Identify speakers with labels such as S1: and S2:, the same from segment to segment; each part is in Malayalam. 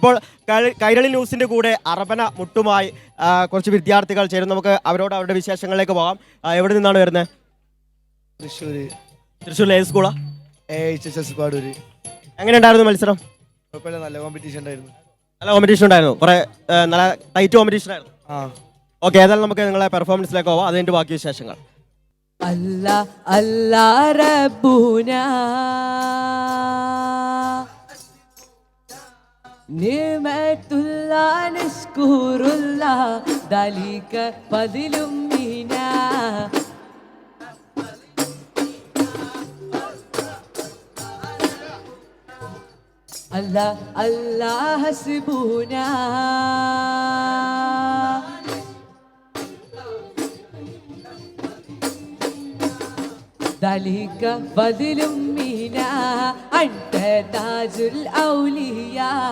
S1: ഇപ്പോൾ കൈരളി ന്യൂസിന്റെ കൂടെ അറബന മുട്ടുമായി കുറച്ച് വിദ്യാർത്ഥികൾ ചേരും. നമുക്ക് അവരോട് അവരുടെ വിശേഷങ്ങളിലേക്ക് പോകാം. എവിടെ നിന്നാണ് വരുന്നത്?
S2: തൃശ്ശൂര്.
S1: തൃശ്ശൂരിലെ ഏത് സ്കൂളാ?
S2: HSS പാടൂര്.
S1: എങ്ങനെ ഉണ്ടായിരുന്നു മത്സരം?
S2: കുഴപ്പമില്ല, നല്ല കോമ്പറ്റീഷൻ ഉണ്ടായിരുന്നു.
S1: നല്ല കോമ്പറ്റീഷൻ ഉണ്ടായിരുന്നു, കുറെ നല്ല ടൈറ്റ് കോമ്പറ്റീഷൻ ആയിരുന്നു. ഓക്കെ, ഏതായാലും നമുക്ക് നിങ്ങളെ പെർഫോമൻസിലേക്ക് പോവാം, അതിൻ്റെ ബാക്കി വിശേഷങ്ങൾ.
S3: അല്ലാ അല്ലാ റബ്ബുനാ നിഅമത്തുല്ലാ നഷ്കുറുല്ലാ ദാലിക ഫദ്ലും മിനാ അല്ലാ അല്ലാ ഹസ്ബുനാ ذلك فضل منا أنت تاج الأولياء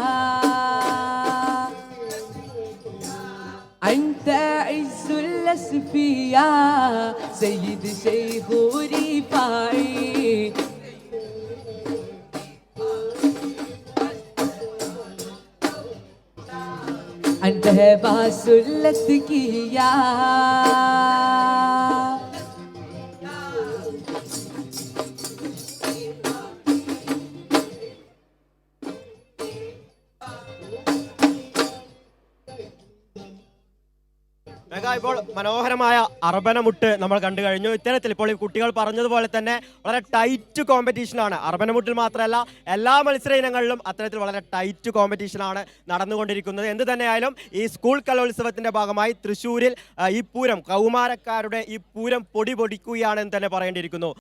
S3: أنت عز الأصفياء سيد شيخ رفاعي أنت باس الأتقياء
S1: ഇപ്പോൾ മനോഹരമായ അറബന മുട്ട് നമ്മൾ കണ്ടു കഴിഞ്ഞു. ഇത്തരത്തിൽ ഇപ്പോൾ ഈ കുട്ടികൾ പറഞ്ഞതുപോലെ തന്നെ വളരെ ടൈറ്റ് കോമ്പറ്റീഷനാണ്. അറബന മുട്ടിൽ മാത്രമല്ല, എല്ലാ മത്സര ഇനങ്ങളിലും അത്തരത്തിൽ വളരെ ടൈറ്റ് കോമ്പറ്റീഷനാണ് നടന്നുകൊണ്ടിരിക്കുന്നത്. എന്ത് തന്നെയായാലും ഈ സ്കൂൾ കലോത്സവത്തിന്റെ ഭാഗമായി തൃശ്ശൂരിൽ ഈ പൂരം, കൗമാരക്കാരുടെ ഈ പൂരം പൊടി പൊടിക്കുകയാണെന്ന് തന്നെ പറയേണ്ടിയിരിക്കുന്നു.